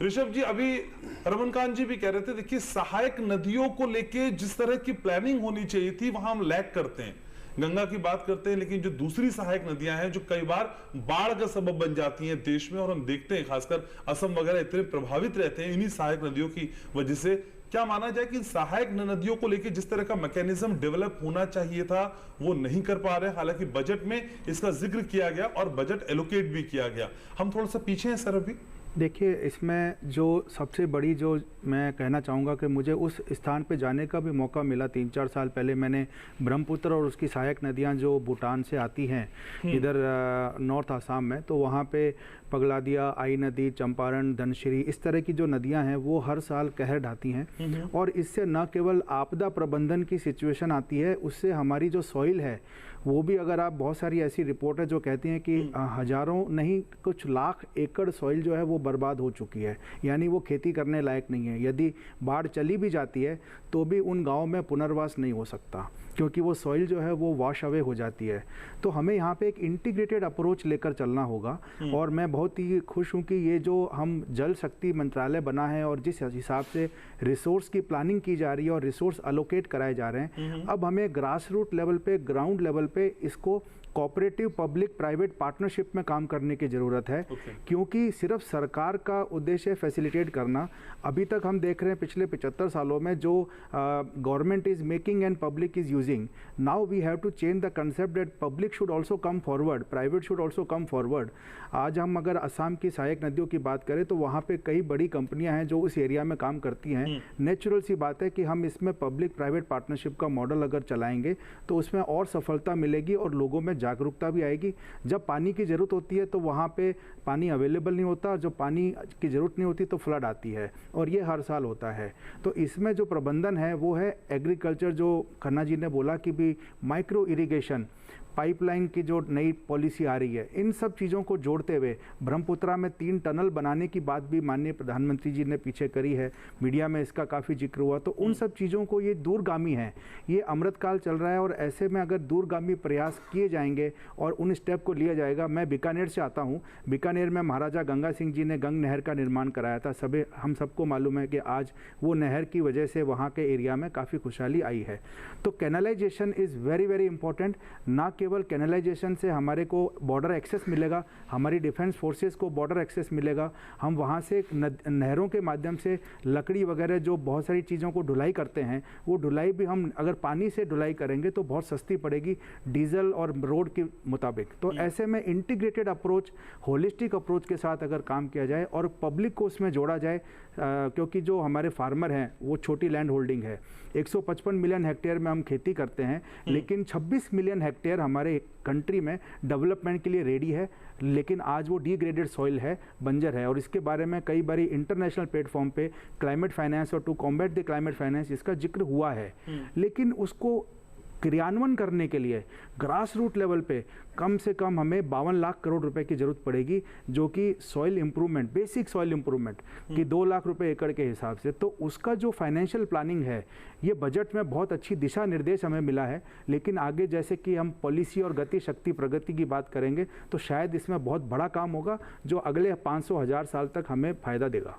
ऋषभ जी, अभी रमनकांत जी भी कह रहे थे, देखिए सहायक नदियों को लेके जिस तरह की प्लानिंग होनी चाहिए थी वहां हम लैग करते हैं। गंगा की बात करते हैं, लेकिन जो दूसरी सहायक नदियां हैं जो कई बार बाढ़ का सबब बन जाती हैं देश में, और हम देखते हैं खासकर असम वगैरह इतने प्रभावित रहते हैं इन्हीं सहायक नदियों की वजह से। क्या माना जाए कि सहायक नदियों को लेकर जिस तरह का मैकेनिज्म डेवलप होना चाहिए था वो नहीं कर पा रहे? हालांकि बजट में इसका जिक्र किया गया और बजट एलोकेट भी किया गया, हम थोड़ा सा पीछे हैं सर अभी। देखिए, इसमें जो सबसे बड़ी जो मैं कहना चाहूँगा कि मुझे उस स्थान पे जाने का भी मौका मिला 3-4 साल पहले। मैंने ब्रह्मपुत्र और उसकी सहायक नदियाँ जो भूटान से आती हैं इधर नॉर्थ आसाम में, तो वहाँ पे पगलादिया, आई नदी, चंपारण, धनश्री, इस तरह की जो नदियाँ हैं वो हर साल कहर ढाती हैं। और इससे न केवल आपदा प्रबंधन की सिचुएशन आती है, उससे हमारी जो सॉइल है वो भी, अगर आप बहुत सारी ऐसी रिपोर्ट है जो कहती हैं कि हजारों नहीं कुछ लाख एकड़ सॉइल जो है वो बर्बाद हो चुकी है, यानी वो खेती करने लायक नहीं है। यदि बाढ़ चली भी जाती है तो भी उन गाँव में पुनर्वास नहीं हो सकता, क्योंकि वो सॉइल जो है वो वॉश अवे हो जाती है। तो हमें यहाँ पे एक इंटीग्रेटेड अप्रोच लेकर चलना होगा। और मैं बहुत ही खुश हूँ कि ये जो हम जल शक्ति मंत्रालय बना है और जिस हिसाब से रिसोर्स की प्लानिंग की जा रही है और रिसोर्स अलोकेट कराए जा रहे हैं, अब हमें ग्रास रूट लेवल पे, ग्राउंड लेवल पे इसको कोऑपरेटिव पब्लिक प्राइवेट पार्टनरशिप में काम करने की ज़रूरत है। क्योंकि सिर्फ सरकार का उद्देश्य फैसिलिटेट करना, अभी तक हम देख रहे हैं पिछले 75 सालों में जो government is making and public is using, now we have to change the concept that public should also come forward, private should also come forward. आज हम अगर असम की सहायक नदियों की बात करें तो वहाँ पे कई बड़ी कंपनियाँ हैं जो उस एरिया में काम करती हैं। नेचुरल सी बात है कि हम इसमें पब्लिक प्राइवेट पार्टनरशिप का मॉडल अगर चलाएंगे तो उसमें और सफलता मिलेगी और लोगों में जागरूकता भी आएगी। जब पानी की ज़रूरत होती है तो वहाँ पे पानी अवेलेबल नहीं होता, जब पानी की ज़रूरत नहीं होती तो फ्लड आती है, और ये हर साल होता है। तो इसमें जो प्रबंधन है वो है एग्रीकल्चर, जो खन्ना जी ने बोला कि भी माइक्रो इरिगेशन, पाइपलाइन की जो नई पॉलिसी आ रही है, इन सब चीज़ों को जोड़ते हुए ब्रह्मपुत्रा में 3 टनल बनाने की बात भी माननीय प्रधानमंत्री जी ने पीछे करी है, मीडिया में इसका काफ़ी जिक्र हुआ। तो उन सब चीज़ों को, ये दूरगामी है, ये अमृतकाल चल रहा है, और ऐसे में अगर दूरगामी प्रयास किए जाएंगे और उन स्टेप को लिया जाएगा। मैं बीकानेर से आता हूँ, बीकानेर में महाराजा गंगा सिंह जी ने गंग नहर का निर्माण कराया था। हम सबको मालूम है कि आज वो नहर की वजह से वहाँ के एरिया में काफ़ी खुशहाली आई है। तो canalisation is very very important. ना केवल कैनलाइजेशन से हमारे को बॉर्डर एक्सेस मिलेगा, हमारी डिफेंस फोर्सेस को बॉर्डर एक्सेस मिलेगा, हम वहाँ से नहरों के माध्यम से लकड़ी वगैरह जो बहुत सारी चीज़ों को ढुलाई करते हैं, वो ढुलाई भी हम अगर पानी से ढुलाई करेंगे तो बहुत सस्ती पड़ेगी डीजल और रोड के मुताबिक। तो ऐसे में इंटीग्रेटेड अप्रोच, होलिस्टिक अप्रोच के साथ अगर काम किया जाए और पब्लिक को उसमें जोड़ा जाए, क्योंकि जो हमारे फार्मर हैं वो छोटी लैंड होल्डिंग है, 155 मिलियन हेक्टेयर में हम खेती करते हैं, लेकिन 26 मिलियन हेक्टेयर हमारे कंट्री में डेवलपमेंट के लिए रेडी है, लेकिन आज वो डिग्रेडेड सॉइल है, बंजर है। और इसके बारे में कई बारी इंटरनेशनल प्लेटफॉर्म पे क्लाइमेट फाइनेंस और to combat the climate finance इसका जिक्र हुआ है, लेकिन उसको क्रियान्वयन करने के लिए ग्रास रूट लेवल पे कम से कम हमें 52 लाख करोड़ रुपए की जरूरत पड़ेगी, जो कि soil improvement, basic soil improvement की 2 लाख रुपए एकड़ के हिसाब से। तो उसका जो फाइनेंशियल प्लानिंग है, ये बजट में बहुत अच्छी दिशा निर्देश हमें मिला है, लेकिन आगे जैसे कि हम पॉलिसी और गति शक्ति प्रगति की बात करेंगे तो शायद इसमें बहुत बड़ा काम होगा जो अगले 500-1000 साल तक हमें फायदा देगा।